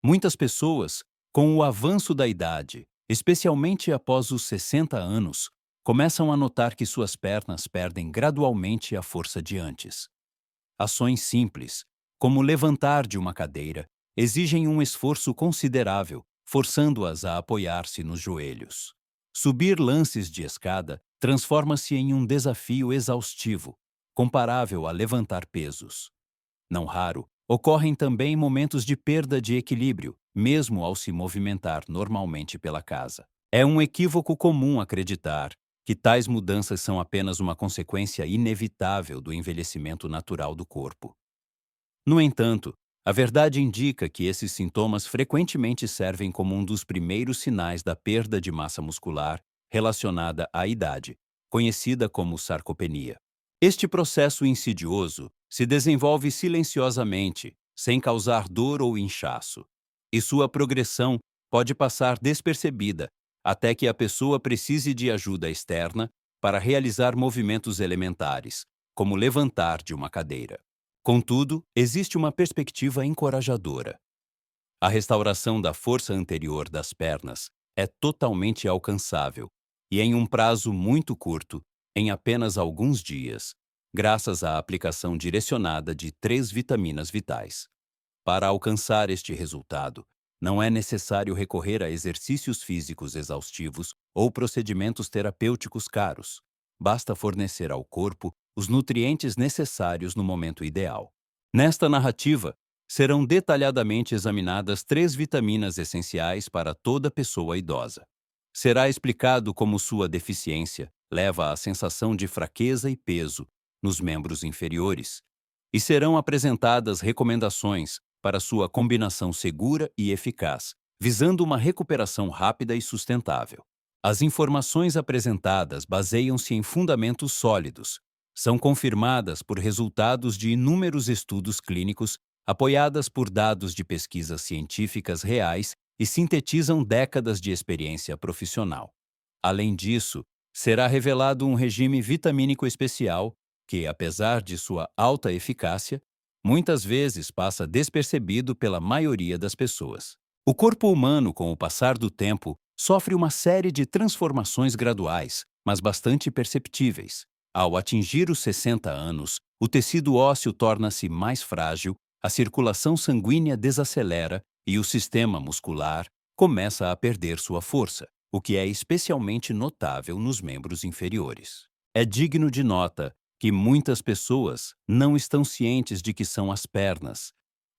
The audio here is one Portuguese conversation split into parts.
Muitas pessoas, com o avanço da idade, especialmente após os 60 anos, começam a notar que suas pernas perdem gradualmente a força de antes. Ações simples, como levantar de uma cadeira, exigem um esforço considerável, forçando-as a apoiar-se nos joelhos. Subir lances de escada transforma-se em um desafio exaustivo, comparável a levantar pesos. Não raro, ocorrem também momentos de perda de equilíbrio, mesmo ao se movimentar normalmente pela casa. É um equívoco comum acreditar que tais mudanças são apenas uma consequência inevitável do envelhecimento natural do corpo. No entanto, a verdade indica que esses sintomas frequentemente servem como um dos primeiros sinais da perda de massa muscular relacionada à idade, conhecida como sarcopenia. Este processo insidioso se desenvolve silenciosamente, sem causar dor ou inchaço, e sua progressão pode passar despercebida até que a pessoa precise de ajuda externa para realizar movimentos elementares, como levantar de uma cadeira. Contudo, existe uma perspectiva encorajadora. A restauração da força anterior das pernas é totalmente alcançável e em um prazo muito curto, em apenas alguns dias, graças à aplicação direcionada de 3 vitaminas vitais. Para alcançar este resultado, não é necessário recorrer a exercícios físicos exaustivos ou procedimentos terapêuticos caros. Basta fornecer ao corpo os nutrientes necessários no momento ideal. Nesta narrativa, serão detalhadamente examinadas 3 vitaminas essenciais para toda pessoa idosa. Será explicado como sua deficiência leva à sensação de fraqueza e peso nos membros inferiores, e serão apresentadas recomendações para sua combinação segura e eficaz, visando uma recuperação rápida e sustentável. As informações apresentadas baseiam-se em fundamentos sólidos, são confirmadas por resultados de inúmeros estudos clínicos, apoiadas por dados de pesquisas científicas reais e sintetizam décadas de experiência profissional. Além disso, será revelado um regime vitamínico especial que, apesar de sua alta eficácia, muitas vezes passa despercebido pela maioria das pessoas. O corpo humano, com o passar do tempo, sofre uma série de transformações graduais, mas bastante perceptíveis. Ao atingir os 60 anos, o tecido ósseo torna-se mais frágil, a circulação sanguínea desacelera e o sistema muscular começa a perder sua força, o que é especialmente notável nos membros inferiores. É digno de nota que muitas pessoas não estão cientes de que são as pernas,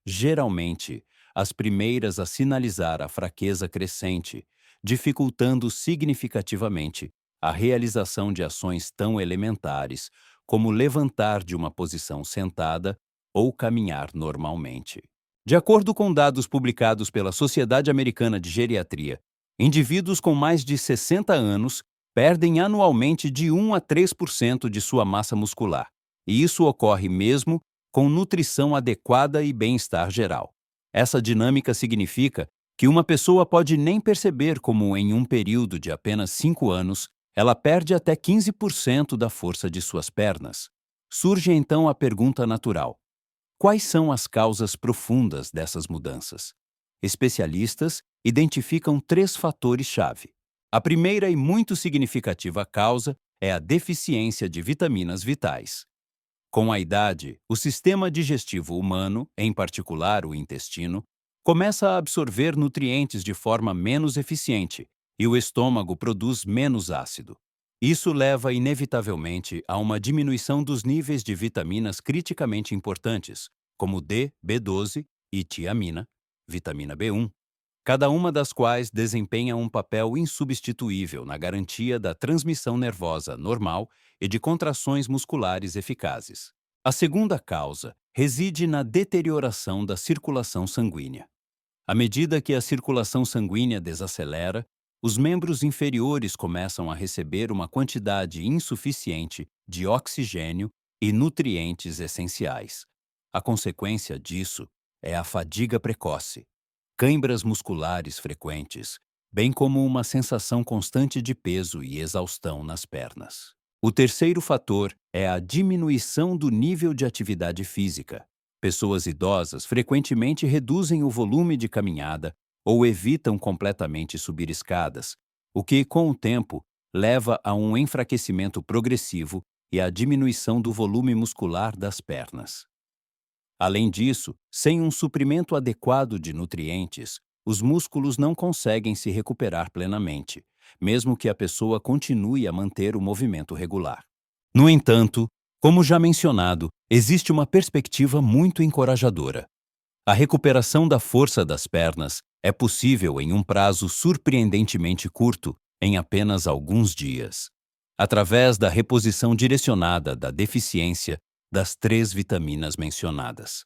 geralmente, as primeiras a sinalizar a fraqueza crescente, dificultando significativamente a realização de ações tão elementares como levantar de uma posição sentada ou caminhar normalmente. De acordo com dados publicados pela Sociedade Americana de Geriatria, indivíduos com mais de 60 anos perdem anualmente de 1 a 3% de sua massa muscular, e isso ocorre mesmo com nutrição adequada e bem-estar geral. Essa dinâmica significa que uma pessoa pode nem perceber como, em um período de apenas 5 anos, ela perde até 15% da força de suas pernas. Surge então a pergunta natural: quais são as causas profundas dessas mudanças? Especialistas identificam 3 fatores-chave. A primeira e muito significativa causa é a deficiência de vitaminas vitais. Com a idade, o sistema digestivo humano, em particular o intestino, começa a absorver nutrientes de forma menos eficiente e o estômago produz menos ácido. Isso leva inevitavelmente a uma diminuição dos níveis de vitaminas criticamente importantes, como D, B12 e tiamina, vitamina B1, cada uma das quais desempenha um papel insubstituível na garantia da transmissão nervosa normal e de contrações musculares eficazes. A segunda causa reside na deterioração da circulação sanguínea. À medida que a circulação sanguínea desacelera, os membros inferiores começam a receber uma quantidade insuficiente de oxigênio e nutrientes essenciais. A consequência disso é a fadiga precoce, câimbras musculares frequentes, bem como uma sensação constante de peso e exaustão nas pernas. O terceiro fator é a diminuição do nível de atividade física. Pessoas idosas frequentemente reduzem o volume de caminhada ou evitam completamente subir escadas, o que, com o tempo, leva a um enfraquecimento progressivo e à diminuição do volume muscular das pernas. Além disso, sem um suprimento adequado de nutrientes, os músculos não conseguem se recuperar plenamente, mesmo que a pessoa continue a manter o movimento regular. No entanto, como já mencionado, existe uma perspectiva muito encorajadora. A recuperação da força das pernas é possível em um prazo surpreendentemente curto, em apenas alguns dias, através da reposição direcionada da deficiência das 3 vitaminas mencionadas.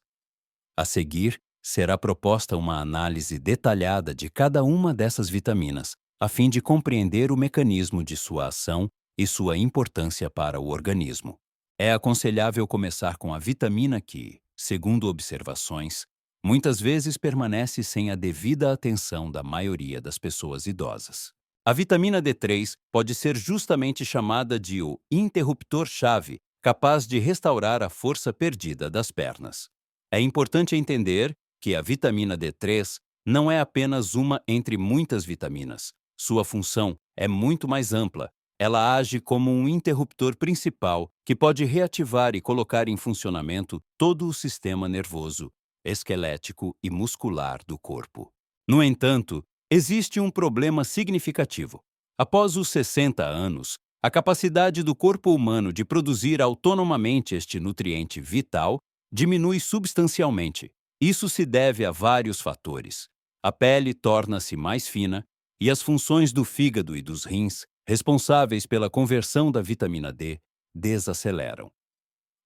A seguir, será proposta uma análise detalhada de cada uma dessas vitaminas, a fim de compreender o mecanismo de sua ação e sua importância para o organismo. É aconselhável começar com a vitamina que, segundo observações, muitas vezes permanece sem a devida atenção da maioria das pessoas idosas. A vitamina D3 pode ser justamente chamada de o interruptor-chave, capaz de restaurar a força perdida das pernas. É importante entender que a vitamina D3 não é apenas uma entre muitas vitaminas. Sua função é muito mais ampla. Ela age como um interruptor principal que pode reativar e colocar em funcionamento todo o sistema nervoso, esquelético e muscular do corpo. No entanto, existe um problema significativo. Após os 60 anos, a capacidade do corpo humano de produzir autonomamente este nutriente vital diminui substancialmente. Isso se deve a vários fatores. A pele torna-se mais fina e as funções do fígado e dos rins, responsáveis pela conversão da vitamina D, desaceleram.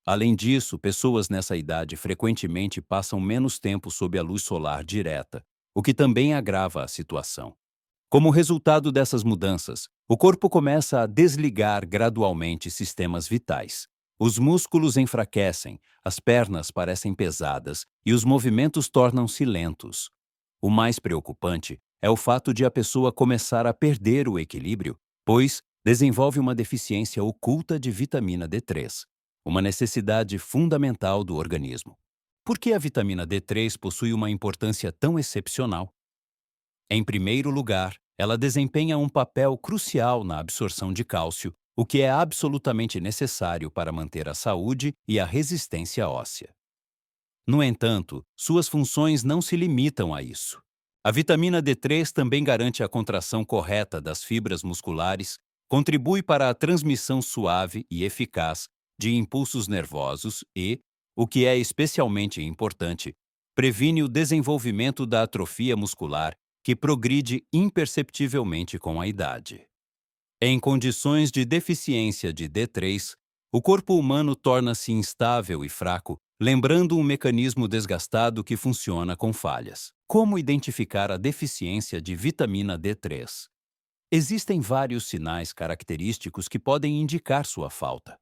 Além disso, pessoas nessa idade frequentemente passam menos tempo sob a luz solar direta, o que também agrava a situação. Como resultado dessas mudanças, o corpo começa a desligar gradualmente sistemas vitais. Os músculos enfraquecem, as pernas parecem pesadas e os movimentos tornam-se lentos. O mais preocupante é o fato de a pessoa começar a perder o equilíbrio, pois desenvolve uma deficiência oculta de vitamina D3, uma necessidade fundamental do organismo. Por que a vitamina D3 possui uma importância tão excepcional? Em primeiro lugar, ela desempenha um papel crucial na absorção de cálcio, o que é absolutamente necessário para manter a saúde e a resistência óssea. No entanto, suas funções não se limitam a isso. A vitamina D3 também garante a contração correta das fibras musculares, contribui para a transmissão suave e eficaz de impulsos nervosos e, o que é especialmente importante, previne o desenvolvimento da atrofia muscular, que progride imperceptivelmente com a idade. Em condições de deficiência de D3, o corpo humano torna-se instável e fraco, lembrando um mecanismo desgastado que funciona com falhas. Como identificar a deficiência de vitamina D3? Existem vários sinais característicos que podem indicar sua falta.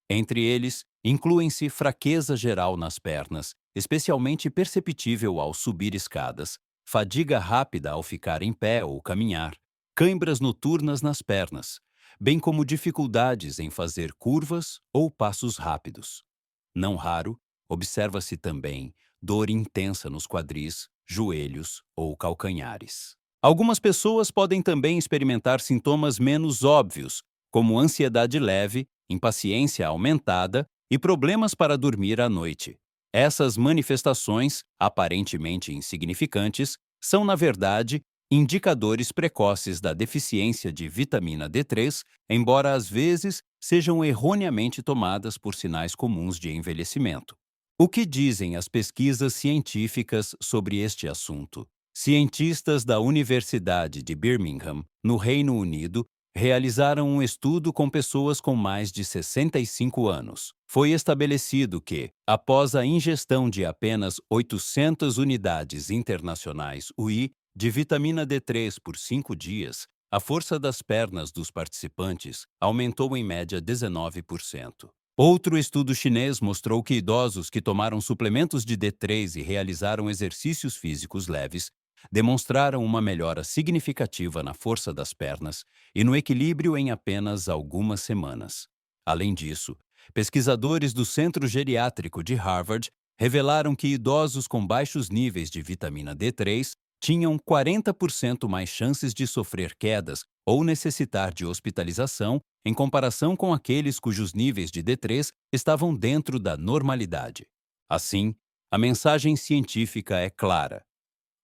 Entre eles, incluem-se fraqueza geral nas pernas, especialmente perceptível ao subir escadas, fadiga rápida ao ficar em pé ou caminhar, cãibras noturnas nas pernas, bem como dificuldades em fazer curvas ou passos rápidos. Não raro, observa-se também dor intensa nos quadris, joelhos ou calcanhares. Algumas pessoas podem também experimentar sintomas menos óbvios, como ansiedade leve, impaciência aumentada e problemas para dormir à noite. Essas manifestações, aparentemente insignificantes, são, na verdade, indicadores precoces da deficiência de vitamina D3, embora às vezes sejam erroneamente tomadas por sinais comuns de envelhecimento. O que dizem as pesquisas científicas sobre este assunto? Cientistas da Universidade de Birmingham, no Reino Unido, realizaram um estudo com pessoas com mais de 65 anos. Foi estabelecido que, após a ingestão de apenas 800 unidades internacionais UI de vitamina D3 por 5 dias, a força das pernas dos participantes aumentou em média 19%. Outro estudo chinês mostrou que idosos que tomaram suplementos de D3 e realizaram exercícios físicos leves demonstraram uma melhora significativa na força das pernas e no equilíbrio em apenas algumas semanas. Além disso, pesquisadores do Centro Geriátrico de Harvard revelaram que idosos com baixos níveis de vitamina D3 tinham 40% mais chances de sofrer quedas ou necessitar de hospitalização em comparação com aqueles cujos níveis de D3 estavam dentro da normalidade. Assim, a mensagem científica é clara.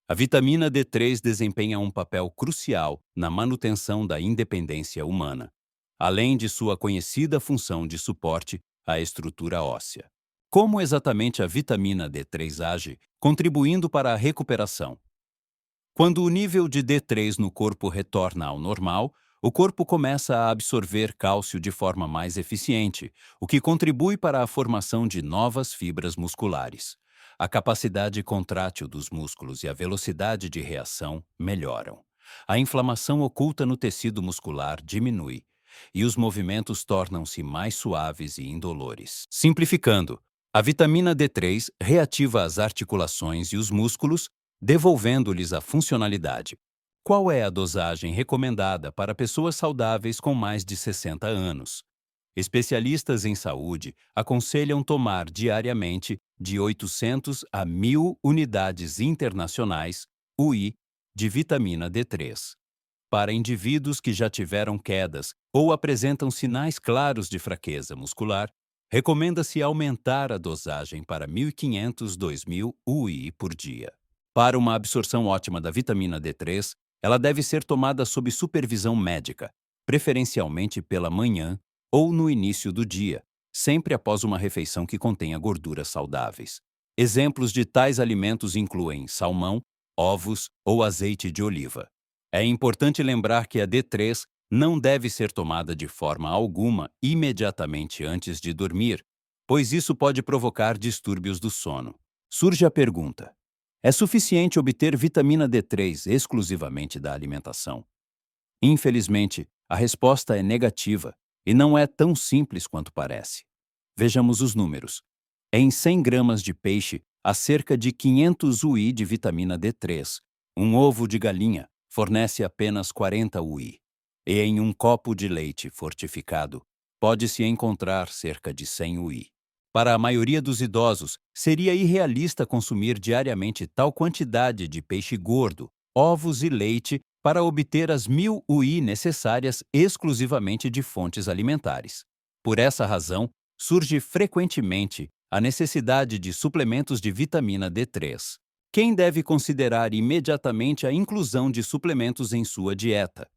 A vitamina D3 desempenha um papel crucial na manutenção da independência humana, além de sua conhecida função de suporte à estrutura óssea. Como exatamente a vitamina D3 age, contribuindo para a recuperação? Quando o nível de D3 no corpo retorna ao normal, o corpo começa a absorver cálcio de forma mais eficiente, o que contribui para a formação de novas fibras musculares. A capacidade contrátil dos músculos e a velocidade de reação melhoram. A inflamação oculta no tecido muscular diminui, e os movimentos tornam-se mais suaves e indolores. Simplificando, a vitamina D3 reativa as articulações e os músculos, devolvendo-lhes a funcionalidade. Qual é a dosagem recomendada para pessoas saudáveis com mais de 60 anos? Especialistas em saúde aconselham tomar diariamente de 800 a 1.000 unidades internacionais, UI, de vitamina D3. Para indivíduos que já tiveram quedas ou apresentam sinais claros de fraqueza muscular, recomenda-se aumentar a dosagem para 1.500 a 2.000 UI por dia. Para uma absorção ótima da vitamina D3, ela deve ser tomada sob supervisão médica, preferencialmente pela manhã ou no início do dia, sempre após uma refeição que contenha gorduras saudáveis. Exemplos de tais alimentos incluem salmão, ovos ou azeite de oliva. É importante lembrar que a D3 não deve ser tomada de forma alguma imediatamente antes de dormir, pois isso pode provocar distúrbios do sono. Surge a pergunta: é suficiente obter vitamina D3 exclusivamente da alimentação? Infelizmente, a resposta é negativa e não é tão simples quanto parece. Vejamos os números. Em 100 gramas de peixe, há cerca de 500 UI de vitamina D3. Um ovo de galinha fornece apenas 40 UI. E em um copo de leite fortificado, pode-se encontrar cerca de 100 UI. Para a maioria dos idosos, seria irrealista consumir diariamente tal quantidade de peixe gordo, ovos e leite para obter as 1.000 UI necessárias exclusivamente de fontes alimentares. Por essa razão, surge frequentemente a necessidade de suplementos de vitamina D3. Quem deve considerar imediatamente a inclusão de suplementos em sua dieta?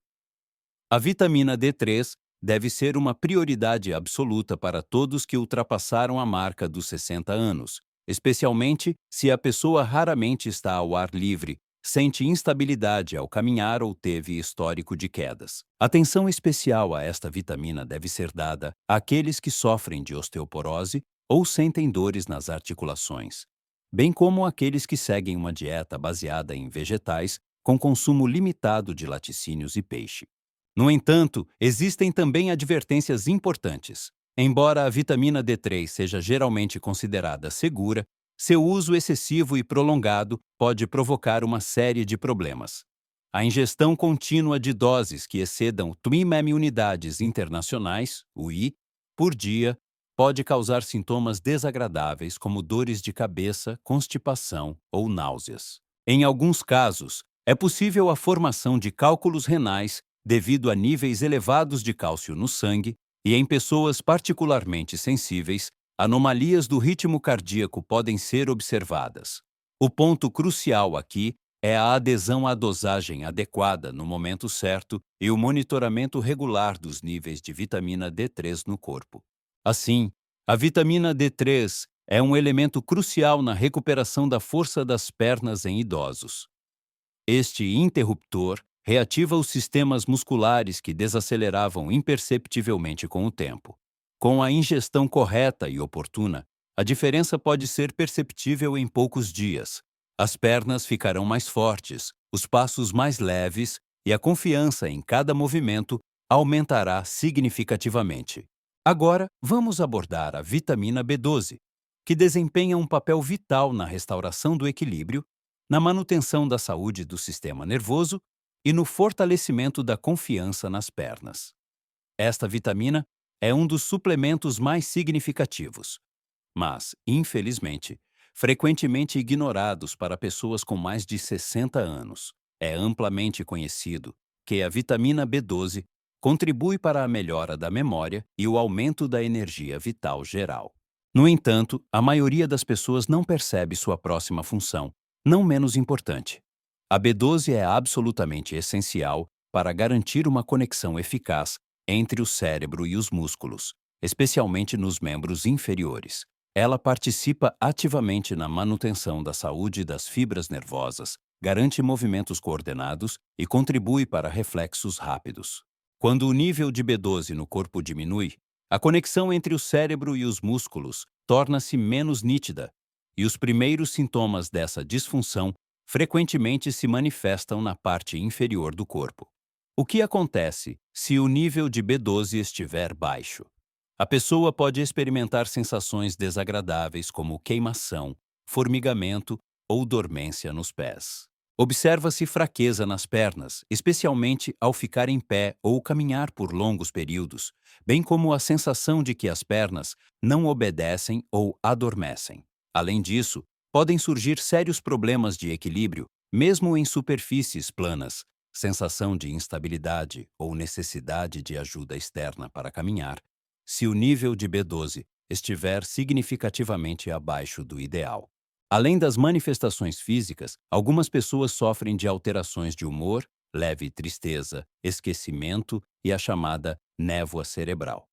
A vitamina D3 deve ser uma prioridade absoluta para todos que ultrapassaram a marca dos 60 anos, especialmente se a pessoa raramente está ao ar livre, sente instabilidade ao caminhar ou teve histórico de quedas. Atenção especial a esta vitamina deve ser dada àqueles que sofrem de osteoporose ou sentem dores nas articulações, bem como àqueles que seguem uma dieta baseada em vegetais com consumo limitado de laticínios e peixe. No entanto, existem também advertências importantes. Embora a vitamina D3 seja geralmente considerada segura, seu uso excessivo e prolongado pode provocar uma série de problemas. A ingestão contínua de doses que excedam 3.000 unidades internacionais, UI, por dia, pode causar sintomas desagradáveis como dores de cabeça, constipação ou náuseas. Em alguns casos, é possível a formação de cálculos renais devido a níveis elevados de cálcio no sangue e em pessoas particularmente sensíveis, anomalias do ritmo cardíaco podem ser observadas. O ponto crucial aqui é a adesão à dosagem adequada no momento certo e o monitoramento regular dos níveis de vitamina D3 no corpo. Assim, a vitamina D3 é um elemento crucial na recuperação da força das pernas em idosos. Este interruptor reativa os sistemas musculares que desaceleravam imperceptivelmente com o tempo. Com a ingestão correta e oportuna, a diferença pode ser perceptível em poucos dias. As pernas ficarão mais fortes, os passos mais leves e a confiança em cada movimento aumentará significativamente. Agora, vamos abordar a vitamina B12, que desempenha um papel vital na restauração do equilíbrio, na manutenção da saúde do sistema nervoso e no fortalecimento da confiança nas pernas. Esta vitamina é um dos suplementos mais significativos, mas, infelizmente, frequentemente ignorados para pessoas com mais de 60 anos. É amplamente conhecido que a vitamina B12 contribui para a melhora da memória e o aumento da energia vital geral. No entanto, a maioria das pessoas não percebe sua próxima função, não menos importante. A B12 é absolutamente essencial para garantir uma conexão eficaz entre o cérebro e os músculos, especialmente nos membros inferiores. Ela participa ativamente na manutenção da saúde das fibras nervosas, garante movimentos coordenados e contribui para reflexos rápidos. Quando o nível de B12 no corpo diminui, a conexão entre o cérebro e os músculos torna-se menos nítida, e os primeiros sintomas dessa disfunção frequentemente se manifestam na parte inferior do corpo. O que acontece se o nível de B12 estiver baixo? A pessoa pode experimentar sensações desagradáveis como queimação, formigamento ou dormência nos pés. Observa-se fraqueza nas pernas, especialmente ao ficar em pé ou caminhar por longos períodos, bem como a sensação de que as pernas não obedecem ou adormecem. Além disso, podem surgir sérios problemas de equilíbrio, mesmo em superfícies planas, sensação de instabilidade ou necessidade de ajuda externa para caminhar, se o nível de B12 estiver significativamente abaixo do ideal. Além das manifestações físicas, algumas pessoas sofrem de alterações de humor, leve tristeza, esquecimento e a chamada névoa cerebral.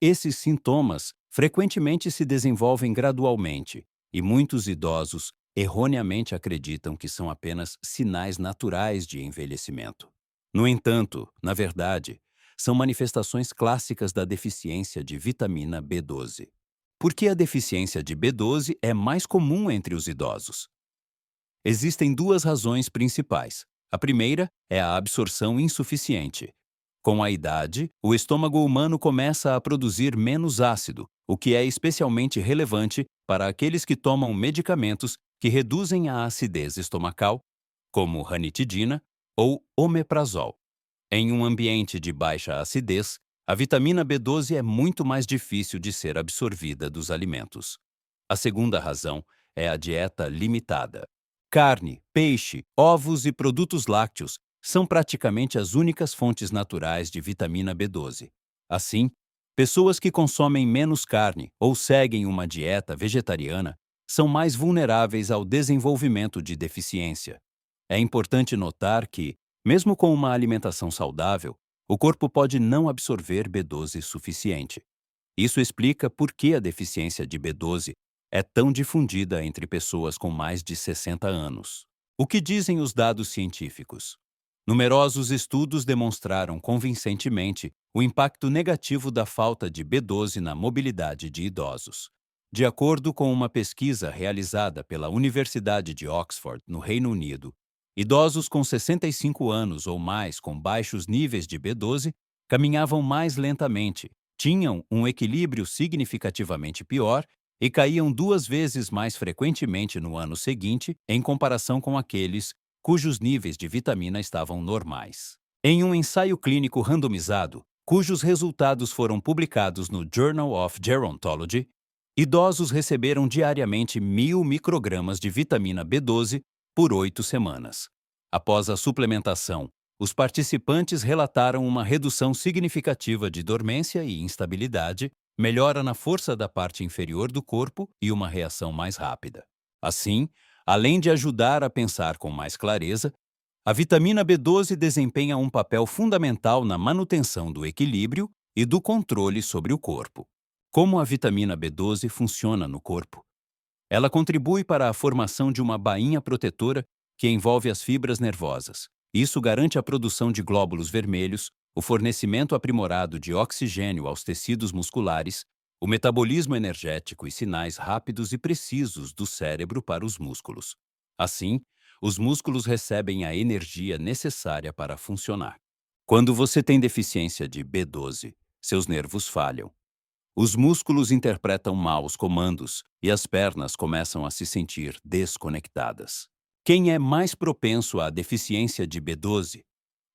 Esses sintomas frequentemente se desenvolvem gradualmente e muitos idosos erroneamente acreditam que são apenas sinais naturais de envelhecimento. No entanto, na verdade, são manifestações clássicas da deficiência de vitamina B12. Por que a deficiência de B12 é mais comum entre os idosos? Existem duas razões principais. A primeira é a absorção insuficiente. Com a idade, o estômago humano começa a produzir menos ácido, o que é especialmente relevante para aqueles que tomam medicamentos que reduzem a acidez estomacal, como ranitidina ou omeprazol. Em um ambiente de baixa acidez, a vitamina B12 é muito mais difícil de ser absorvida dos alimentos. A segunda razão é a dieta limitada. Carne, peixe, ovos e produtos lácteos são praticamente as únicas fontes naturais de vitamina B12. Assim, pessoas que consomem menos carne ou seguem uma dieta vegetariana são mais vulneráveis ao desenvolvimento de deficiência. É importante notar que, mesmo com uma alimentação saudável, o corpo pode não absorver B12 suficiente. Isso explica por que a deficiência de B12 é tão difundida entre pessoas com mais de 60 anos. O que dizem os dados científicos? Numerosos estudos demonstraram convincentemente o impacto negativo da falta de B12 na mobilidade de idosos. De acordo com uma pesquisa realizada pela Universidade de Oxford, no Reino Unido, idosos com 65 anos ou mais com baixos níveis de B12 caminhavam mais lentamente, tinham um equilíbrio significativamente pior e caíam 2 vezes mais frequentemente no ano seguinte em comparação com aqueles cujos níveis de vitamina estavam normais. Em um ensaio clínico randomizado, cujos resultados foram publicados no Journal of Gerontology, idosos receberam diariamente 1.000 microgramas de vitamina B12 por 8 semanas. Após a suplementação, os participantes relataram uma redução significativa de dormência e instabilidade, melhora na força da parte inferior do corpo e uma reação mais rápida. Assim, além de ajudar a pensar com mais clareza, a vitamina B12 desempenha um papel fundamental na manutenção do equilíbrio e do controle sobre o corpo. Como a vitamina B12 funciona no corpo? Ela contribui para a formação de uma bainha protetora que envolve as fibras nervosas. Isso garante a produção de glóbulos vermelhos, o fornecimento aprimorado de oxigênio aos tecidos musculares, o metabolismo energético e sinais rápidos e precisos do cérebro para os músculos. Assim, os músculos recebem a energia necessária para funcionar. Quando você tem deficiência de B12, seus nervos falham. Os músculos interpretam mal os comandos e as pernas começam a se sentir desconectadas. Quem é mais propenso à deficiência de B12?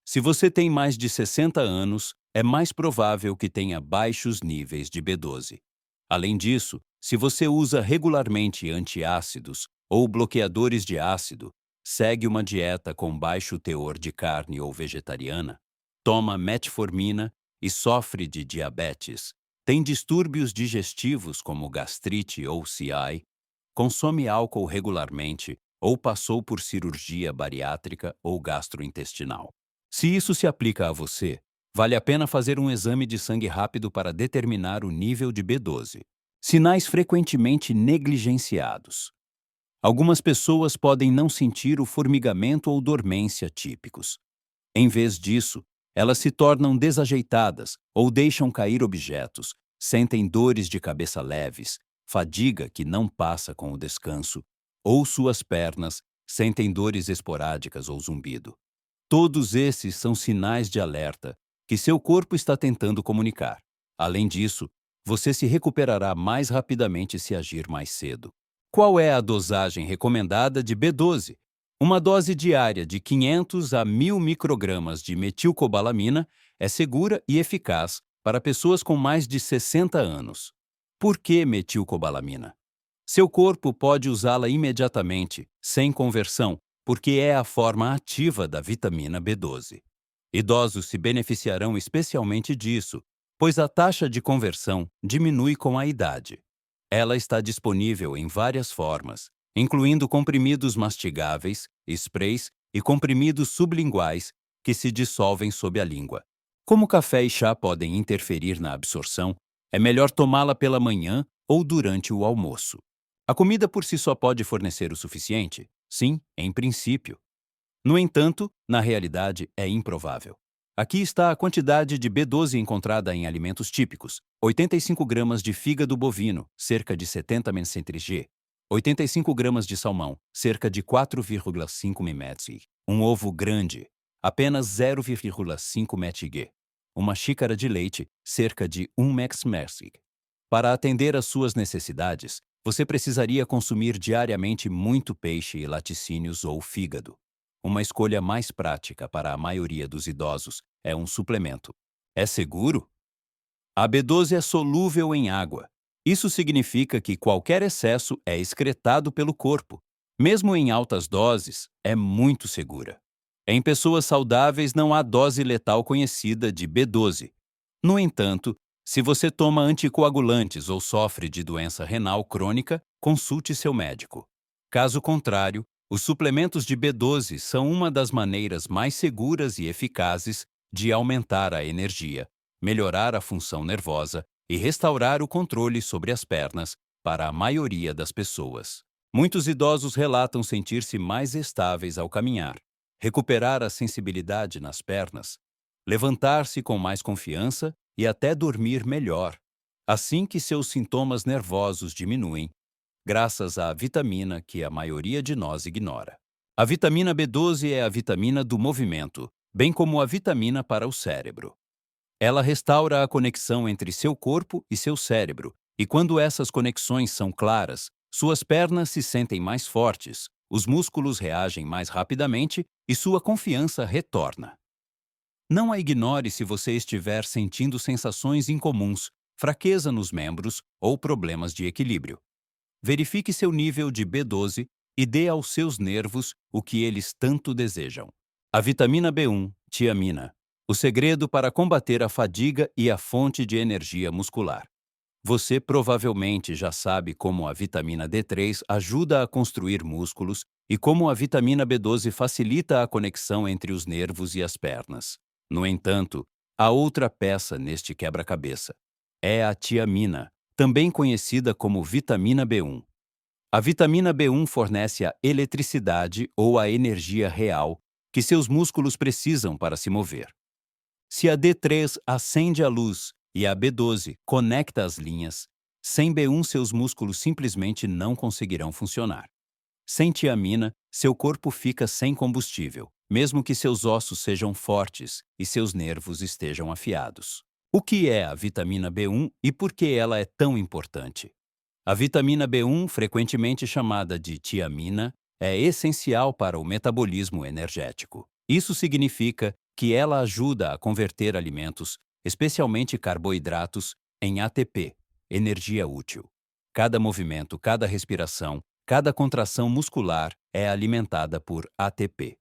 Se você tem mais de 60 anos, é mais provável que tenha baixos níveis de B12. Além disso, se você usa regularmente antiácidos ou bloqueadores de ácido, segue uma dieta com baixo teor de carne ou vegetariana, toma metformina e sofre de diabetes, tem distúrbios digestivos como gastrite ou CI, consome álcool regularmente ou passou por cirurgia bariátrica ou gastrointestinal. Se isso se aplica a você, vale a pena fazer um exame de sangue rápido para determinar o nível de B12. Sinais frequentemente negligenciados. Algumas pessoas podem não sentir o formigamento ou dormência típicos. Em vez disso, elas se tornam desajeitadas ou deixam cair objetos, sentem dores de cabeça leves, fadiga que não passa com o descanso, ou suas pernas sentem dores esporádicas ou zumbido. Todos esses são sinais de alerta que seu corpo está tentando comunicar. Além disso, você se recuperará mais rapidamente se agir mais cedo. Qual é a dosagem recomendada de B12? Uma dose diária de 500 a 1000 microgramas de metilcobalamina é segura e eficaz para pessoas com mais de 60 anos. Por que metilcobalamina? Seu corpo pode usá-la imediatamente, sem conversão, porque é a forma ativa da vitamina B12. Idosos se beneficiarão especialmente disso, pois a taxa de conversão diminui com a idade. Ela está disponível em várias formas, incluindo comprimidos mastigáveis, sprays e comprimidos sublinguais que se dissolvem sob a língua. Como café e chá podem interferir na absorção, é melhor tomá-la pela manhã ou durante o almoço. A comida por si só pode fornecer o suficiente? Sim, em princípio. No entanto, na realidade, é improvável. Aqui está a quantidade de B12 encontrada em alimentos típicos: 85 gramas de fígado bovino, cerca de 70 mg; 85 gramas de salmão, cerca de 4,5 mg; um ovo grande, apenas 0,5 mg; uma xícara de leite, cerca de 1 mg. Para atender às suas necessidades, você precisaria consumir diariamente muito peixe e laticínios ou fígado. Uma escolha mais prática para a maioria dos idosos é um suplemento. É seguro? A B12 é solúvel em água. Isso significa que qualquer excesso é excretado pelo corpo. Mesmo em altas doses, é muito segura. Em pessoas saudáveis não há dose letal conhecida de B12. No entanto, se você toma anticoagulantes ou sofre de doença renal crônica, consulte seu médico. Caso contrário, os suplementos de B12 são uma das maneiras mais seguras e eficazes de aumentar a energia, melhorar a função nervosa e restaurar o controle sobre as pernas para a maioria das pessoas. Muitos idosos relatam sentir-se mais estáveis ao caminhar, recuperar a sensibilidade nas pernas, levantar-se com mais confiança e até dormir melhor, assim que seus sintomas nervosos diminuem, graças à vitamina que a maioria de nós ignora. A vitamina B12 é a vitamina do movimento, bem como a vitamina para o cérebro. Ela restaura a conexão entre seu corpo e seu cérebro, e quando essas conexões são claras, suas pernas se sentem mais fortes, os músculos reagem mais rapidamente e sua confiança retorna. Não a ignore se você estiver sentindo sensações incomuns, fraqueza nos membros ou problemas de equilíbrio. Verifique seu nível de B12 e dê aos seus nervos o que eles tanto desejam. A vitamina B1, tiamina. O segredo para combater a fadiga e a fonte de energia muscular. Você provavelmente já sabe como a vitamina D3 ajuda a construir músculos e como a vitamina B12 facilita a conexão entre os nervos e as pernas. No entanto, há outra peça neste quebra-cabeça. É a tiamina, também conhecida como vitamina B1. A vitamina B1 fornece a eletricidade ou a energia real que seus músculos precisam para se mover. Se a D3 acende a luz e a B12 conecta as linhas, sem B1 seus músculos simplesmente não conseguirão funcionar. Sem tiamina, seu corpo fica sem combustível, mesmo que seus ossos sejam fortes e seus nervos estejam afiados. O que é a vitamina B1 e por que ela é tão importante? A vitamina B1, frequentemente chamada de tiamina, é essencial para o metabolismo energético. Isso significa que ela ajuda a converter alimentos, especialmente carboidratos, em ATP, energia útil. Cada movimento, cada respiração, cada contração muscular é alimentada por ATP.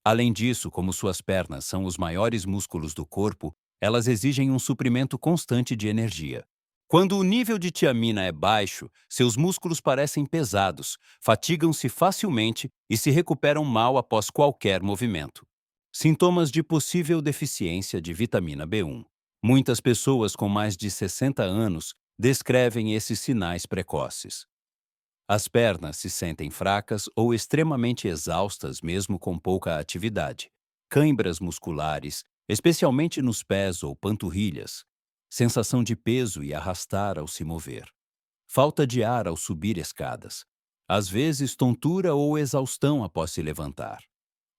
Além disso, como suas pernas são os maiores músculos do corpo, elas exigem um suprimento constante de energia. Quando o nível de tiamina é baixo, seus músculos parecem pesados, fatigam-se facilmente e se recuperam mal após qualquer movimento. Sintomas de possível deficiência de vitamina B1. Muitas pessoas com mais de 60 anos descrevem esses sinais precoces. As pernas se sentem fracas ou extremamente exaustas mesmo com pouca atividade. Cãibras musculares, especialmente nos pés ou panturrilhas. Sensação de peso e arrastar ao se mover. Falta de ar ao subir escadas. Às vezes, tontura ou exaustão após se levantar.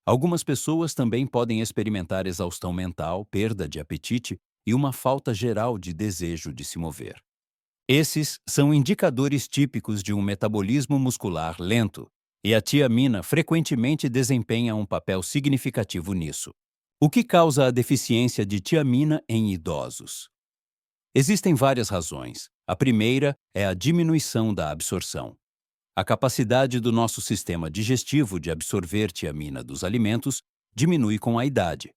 Algumas pessoas também podem experimentar exaustão mental, perda de apetite e uma falta geral de desejo de se mover. Esses são indicadores típicos de um metabolismo muscular lento, e a tiamina frequentemente desempenha um papel significativo nisso. O que causa a deficiência de tiamina em idosos? Existem várias razões. A primeira é a diminuição da absorção. A capacidade do nosso sistema digestivo de absorver tiamina dos alimentos diminui com a idade.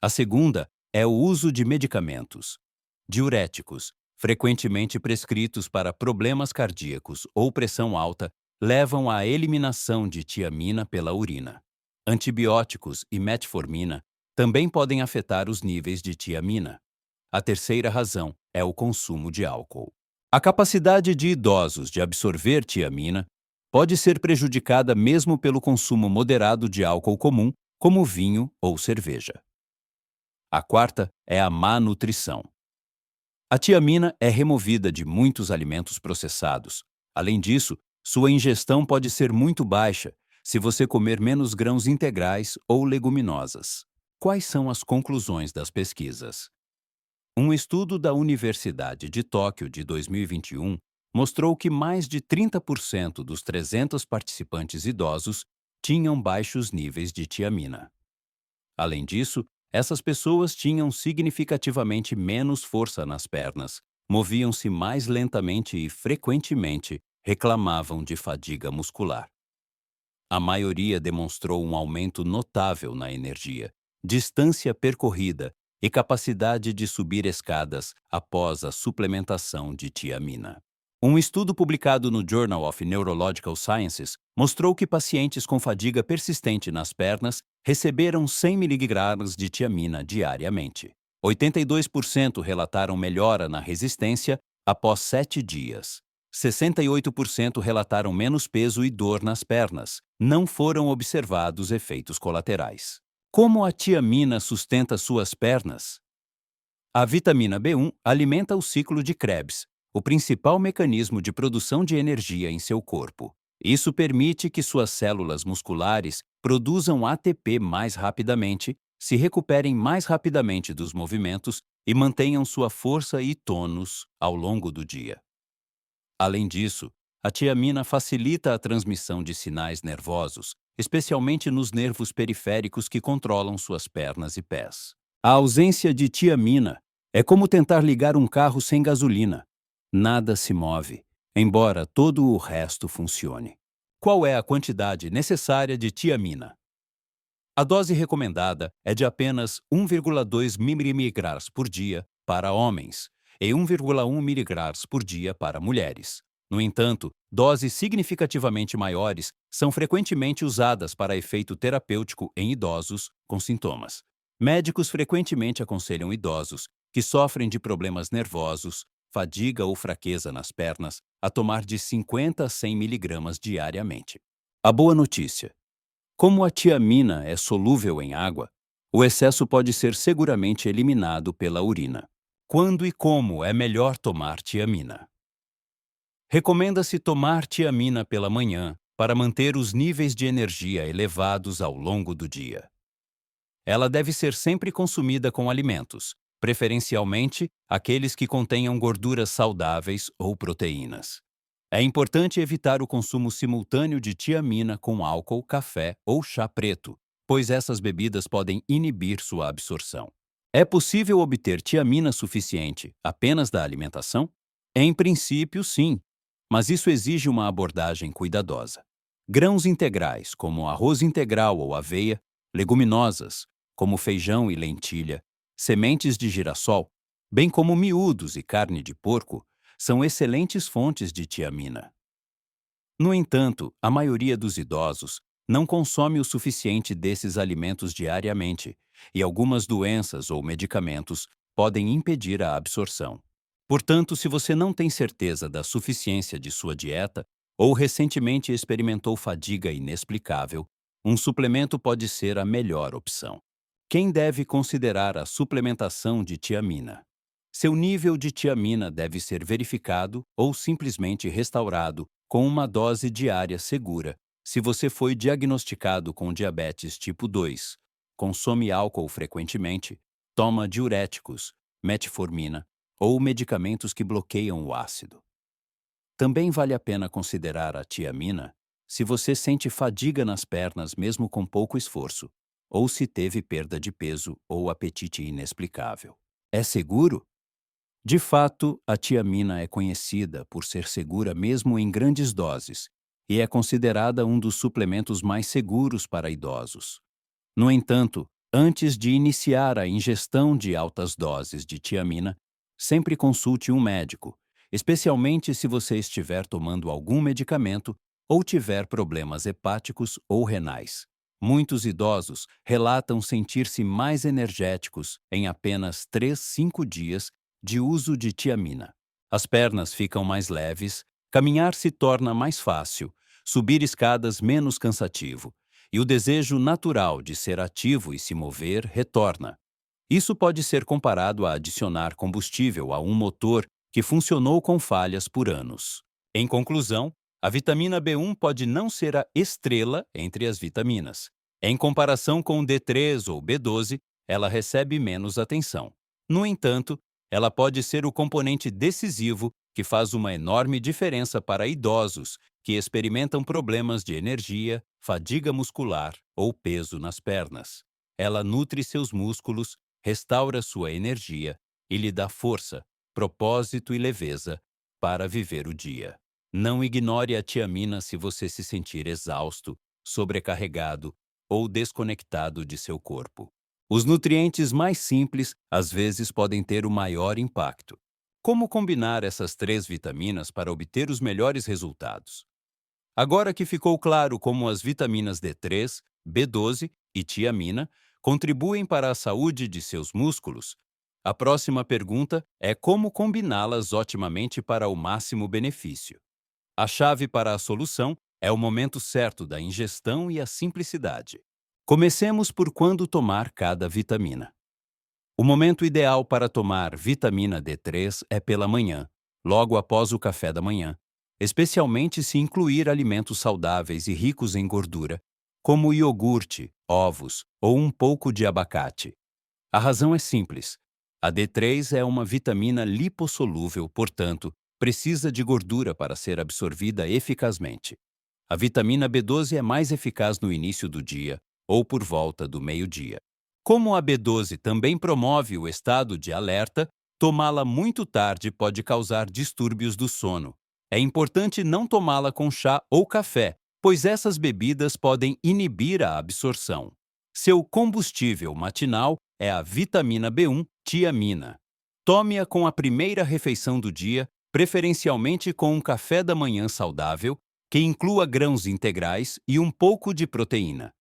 A segunda é o uso de medicamentos. Diuréticos, frequentemente prescritos para problemas cardíacos ou pressão alta, levam à eliminação de tiamina pela urina. Antibióticos e metformina também podem afetar os níveis de tiamina. A terceira razão é o consumo de álcool. A capacidade de idosos de absorver tiamina pode ser prejudicada mesmo pelo consumo moderado de álcool comum, como vinho ou cerveja. A quarta é a má nutrição. A tiamina é removida de muitos alimentos processados. Além disso, sua ingestão pode ser muito baixa se você comer menos grãos integrais ou leguminosas. Quais são as conclusões das pesquisas? Um estudo da Universidade de Tóquio de 2021 mostrou que mais de 30% dos 300 participantes idosos tinham baixos níveis de tiamina. Além disso, essas pessoas tinham significativamente menos força nas pernas, moviam-se mais lentamente e, frequentemente, reclamavam de fadiga muscular. A maioria demonstrou um aumento notável na energia, distância percorrida e capacidade de subir escadas após a suplementação de tiamina. Um estudo publicado no Journal of Neurological Sciences mostrou que pacientes com fadiga persistente nas pernas receberam 100 mg de tiamina diariamente. 82% relataram melhora na resistência após 7 dias. 68% relataram menos peso e dor nas pernas. Não foram observados efeitos colaterais. Como a tiamina sustenta suas pernas? A vitamina B1 alimenta o ciclo de Krebs, o principal mecanismo de produção de energia em seu corpo. Isso permite que suas células musculares produzam ATP mais rapidamente, se recuperem mais rapidamente dos movimentos e mantenham sua força e tônus ao longo do dia. Além disso, a tiamina facilita a transmissão de sinais nervosos, especialmente nos nervos periféricos que controlam suas pernas e pés. A ausência de tiamina é como tentar ligar um carro sem gasolina. Nada se move, embora todo o resto funcione. Qual é a quantidade necessária de tiamina? A dose recomendada é de apenas 1,2 mg por dia para homens e 1,1 mg por dia para mulheres. No entanto, doses significativamente maiores são frequentemente usadas para efeito terapêutico em idosos com sintomas. Médicos frequentemente aconselham idosos que sofrem de problemas nervosos, fadiga ou fraqueza nas pernas a tomar de 50 a 100 mg diariamente. A boa notícia: como a tiamina é solúvel em água, o excesso pode ser seguramente eliminado pela urina. Quando e como é melhor tomar tiamina? Recomenda-se tomar tiamina pela manhã para manter os níveis de energia elevados ao longo do dia. Ela deve ser sempre consumida com alimentos, preferencialmente aqueles que contenham gorduras saudáveis ou proteínas. É importante evitar o consumo simultâneo de tiamina com álcool, café ou chá preto, pois essas bebidas podem inibir sua absorção. É possível obter tiamina suficiente apenas da alimentação? Em princípio, sim, mas isso exige uma abordagem cuidadosa. Grãos integrais, como arroz integral ou aveia, leguminosas, como feijão e lentilha, sementes de girassol, bem como miúdos e carne de porco, são excelentes fontes de tiamina. No entanto, a maioria dos idosos não consome o suficiente desses alimentos diariamente, e algumas doenças ou medicamentos podem impedir a absorção. Portanto, se você não tem certeza da suficiência de sua dieta ou recentemente experimentou fadiga inexplicável, um suplemento pode ser a melhor opção. Quem deve considerar a suplementação de tiamina? Seu nível de tiamina deve ser verificado ou simplesmente restaurado com uma dose diária segura. Se você foi diagnosticado com diabetes tipo 2, consome álcool frequentemente, toma diuréticos, metformina ou medicamentos que bloqueiam o ácido. Também vale a pena considerar a tiamina se você sente fadiga nas pernas mesmo com pouco esforço, ou se teve perda de peso ou apetite inexplicável. É seguro? De fato, a tiamina é conhecida por ser segura mesmo em grandes doses e é considerada um dos suplementos mais seguros para idosos. No entanto, antes de iniciar a ingestão de altas doses de tiamina, sempre consulte um médico, especialmente se você estiver tomando algum medicamento ou tiver problemas hepáticos ou renais. Muitos idosos relatam sentir-se mais energéticos em apenas 3, 5 dias de uso de tiamina. As pernas ficam mais leves, caminhar se torna mais fácil, subir escadas menos cansativo e o desejo natural de ser ativo e se mover retorna. Isso pode ser comparado a adicionar combustível a um motor que funcionou com falhas por anos. Em conclusão, a vitamina B1 pode não ser a estrela entre as vitaminas. Em comparação com D3 ou B12, ela recebe menos atenção. No entanto, ela pode ser o componente decisivo que faz uma enorme diferença para idosos que experimentam problemas de energia, fadiga muscular ou peso nas pernas. Ela nutre seus músculos, restaura sua energia e lhe dá força, propósito e leveza para viver o dia. Não ignore a tiamina se você se sentir exausto, sobrecarregado ou desconectado de seu corpo. Os nutrientes mais simples às vezes podem ter o maior impacto. Como combinar essas 3 vitaminas para obter os melhores resultados? Agora que ficou claro como as vitaminas D3, B12 e tiamina contribuem para a saúde de seus músculos, a próxima pergunta é como combiná-las otimamente para o máximo benefício. A chave para a solução é o momento certo da ingestão e a simplicidade. Comecemos por quando tomar cada vitamina. O momento ideal para tomar vitamina D3 é pela manhã, logo após o café da manhã, especialmente se incluir alimentos saudáveis e ricos em gordura, como iogurte, ovos ou um pouco de abacate. A razão é simples. A D3 é uma vitamina lipossolúvel, portanto, precisa de gordura para ser absorvida eficazmente. A vitamina B12 é mais eficaz no início do dia ou por volta do meio-dia. Como a B12 também promove o estado de alerta, tomá-la muito tarde pode causar distúrbios do sono. É importante não tomá-la com chá ou café, pois essas bebidas podem inibir a absorção. Seu combustível matinal é a vitamina B1, tiamina. Tome-a com a primeira refeição do dia, preferencialmente com um café da manhã saudável, que inclua grãos integrais e um pouco de proteína.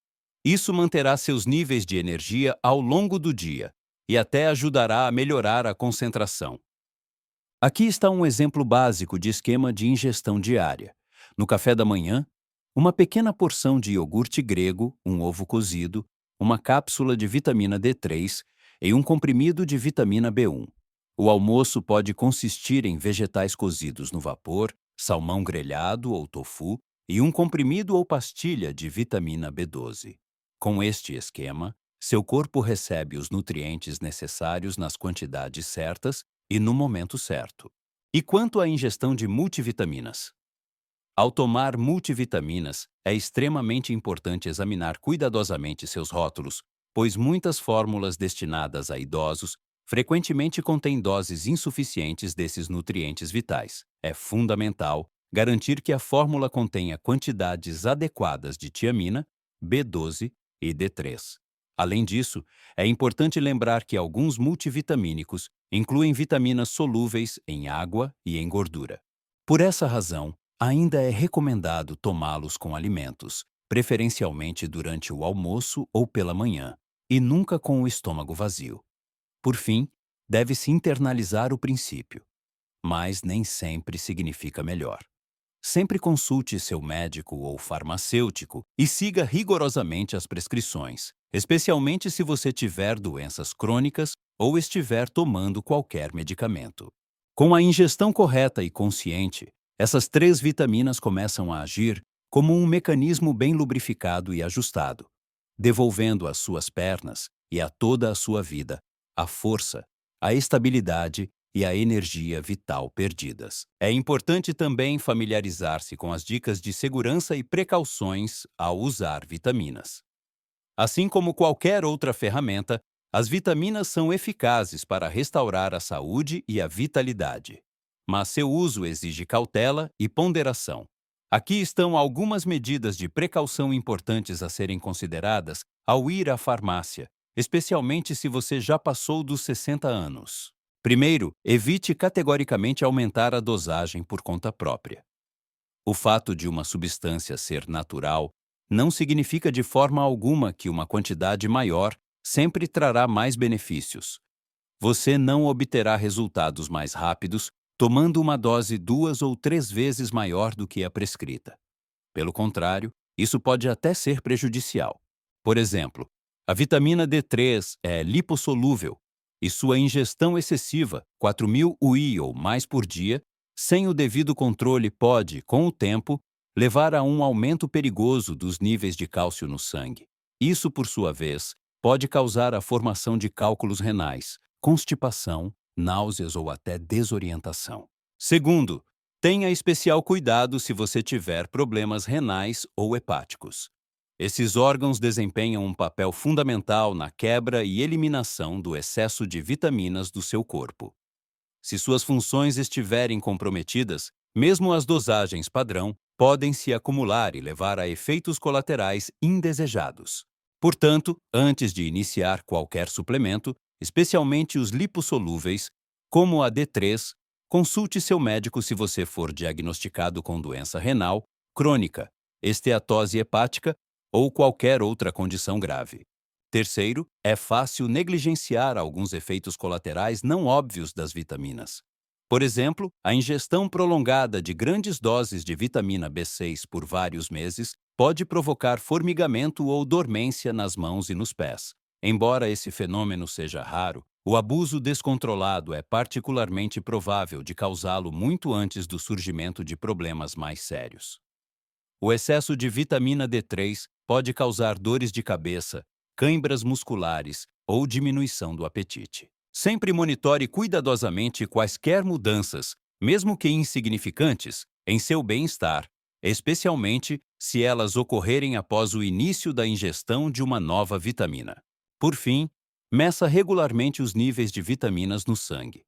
Isso manterá seus níveis de energia ao longo do dia e até ajudará a melhorar a concentração. Aqui está um exemplo básico de esquema de ingestão diária. No café da manhã, uma pequena porção de iogurte grego, um ovo cozido, uma cápsula de vitamina D3 e um comprimido de vitamina B1. O almoço pode consistir em vegetais cozidos no vapor, salmão grelhado ou tofu e um comprimido ou pastilha de vitamina B12. Com este esquema, seu corpo recebe os nutrientes necessários nas quantidades certas e no momento certo. E quanto à ingestão de multivitaminas? Ao tomar multivitaminas, é extremamente importante examinar cuidadosamente seus rótulos, pois muitas fórmulas destinadas a idosos frequentemente contém doses insuficientes desses nutrientes vitais. É fundamental garantir que a fórmula contenha quantidades adequadas de tiamina, B12 e D3. Além disso, é importante lembrar que alguns multivitamínicos incluem vitaminas solúveis em água e em gordura. Por essa razão, ainda é recomendado tomá-los com alimentos, preferencialmente durante o almoço ou pela manhã, e nunca com o estômago vazio. Por fim, deve-se internalizar o princípio, mas nem sempre significa melhor. Sempre consulte seu médico ou farmacêutico e siga rigorosamente as prescrições, especialmente se você tiver doenças crônicas ou estiver tomando qualquer medicamento. Com a ingestão correta e consciente, essas 3 vitaminas começam a agir como um mecanismo bem lubrificado e ajustado, devolvendo às suas pernas e a toda a sua vida a força, a estabilidade e a energia vital perdidas. É importante também familiarizar-se com as dicas de segurança e precauções ao usar vitaminas. Assim como qualquer outra ferramenta, as vitaminas são eficazes para restaurar a saúde e a vitalidade. Mas seu uso exige cautela e ponderação. Aqui estão algumas medidas de precaução importantes a serem consideradas ao ir à farmácia, especialmente se você já passou dos 60 anos. Primeiro, evite categoricamente aumentar a dosagem por conta própria. O fato de uma substância ser natural não significa de forma alguma que uma quantidade maior sempre trará mais benefícios. Você não obterá resultados mais rápidos tomando uma dose 2 ou 3 vezes maior do que a prescrita. Pelo contrário, isso pode até ser prejudicial. Por exemplo, a vitamina D3 é lipossolúvel e sua ingestão excessiva, 4.000 UI ou mais por dia, sem o devido controle pode, com o tempo, levar a um aumento perigoso dos níveis de cálcio no sangue. Isso, por sua vez, pode causar a formação de cálculos renais, constipação, náuseas ou até desorientação. Segundo, tenha especial cuidado se você tiver problemas renais ou hepáticos. Esses órgãos desempenham um papel fundamental na quebra e eliminação do excesso de vitaminas do seu corpo. Se suas funções estiverem comprometidas, mesmo as dosagens padrão podem se acumular e levar a efeitos colaterais indesejados. Portanto, antes de iniciar qualquer suplemento, especialmente os lipossolúveis, como a D3, consulte seu médico se você for diagnosticado com doença renal, crônica, esteatose hepática ou qualquer outra condição grave. Terceiro, é fácil negligenciar alguns efeitos colaterais não óbvios das vitaminas. Por exemplo, a ingestão prolongada de grandes doses de vitamina B6 por vários meses pode provocar formigamento ou dormência nas mãos e nos pés. Embora esse fenômeno seja raro, o abuso descontrolado é particularmente provável de causá-lo muito antes do surgimento de problemas mais sérios. O excesso de vitamina D3 pode causar dores de cabeça, cãibras musculares ou diminuição do apetite. Sempre monitore cuidadosamente quaisquer mudanças, mesmo que insignificantes, em seu bem-estar, especialmente se elas ocorrerem após o início da ingestão de uma nova vitamina. Por fim, meça regularmente os níveis de vitaminas no sangue.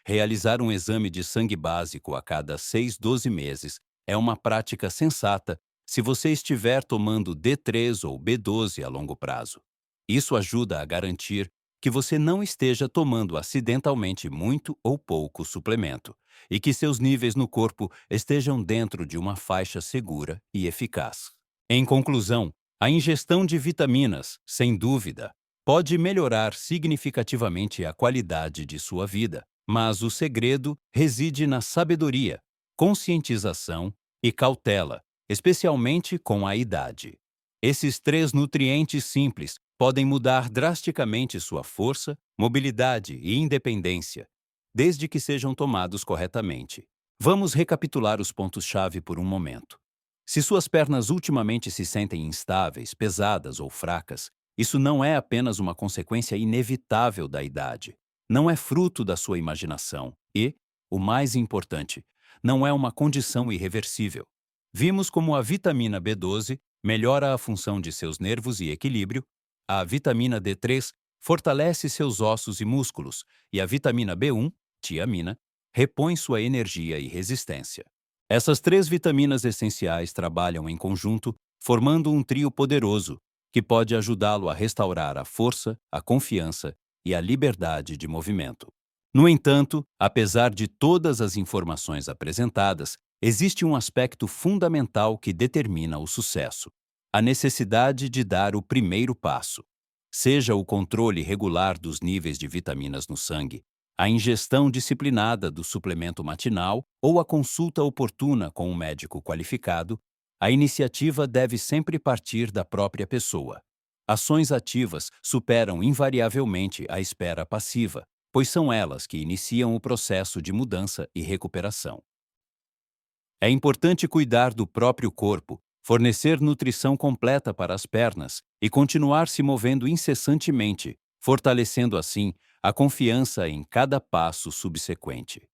Realizar um exame de sangue básico a cada 6 a 12 meses é uma prática sensata se você estiver tomando D3 ou B12 a longo prazo. Isso ajuda a garantir que você não esteja tomando acidentalmente muito ou pouco suplemento e que seus níveis no corpo estejam dentro de uma faixa segura e eficaz. Em conclusão, a ingestão de vitaminas, sem dúvida, pode melhorar significativamente a qualidade de sua vida, mas o segredo reside na sabedoria, conscientização e cautela, especialmente com a idade. Esses 3 nutrientes simples podem mudar drasticamente sua força, mobilidade e independência, desde que sejam tomados corretamente. Vamos recapitular os pontos-chave por um momento. Se suas pernas ultimamente se sentem instáveis, pesadas ou fracas, isso não é apenas uma consequência inevitável da idade. Não é fruto da sua imaginação e, o mais importante, não é uma condição irreversível. Vimos como a vitamina B12 melhora a função de seus nervos e equilíbrio, a vitamina D3 fortalece seus ossos e músculos, e a vitamina B1, tiamina, repõe sua energia e resistência. Essas três vitaminas essenciais trabalham em conjunto, formando um trio poderoso que pode ajudá-lo a restaurar a força, a confiança e a liberdade de movimento. No entanto, apesar de todas as informações apresentadas, existe um aspecto fundamental que determina o sucesso: a necessidade de dar o primeiro passo. Seja o controle regular dos níveis de vitaminas no sangue, a ingestão disciplinada do suplemento matinal ou a consulta oportuna com um médico qualificado, a iniciativa deve sempre partir da própria pessoa. Ações ativas superam invariavelmente a espera passiva, pois são elas que iniciam o processo de mudança e recuperação. É importante cuidar do próprio corpo, fornecer nutrição completa para as pernas e continuar se movendo incessantemente, fortalecendo assim a confiança em cada passo subsequente.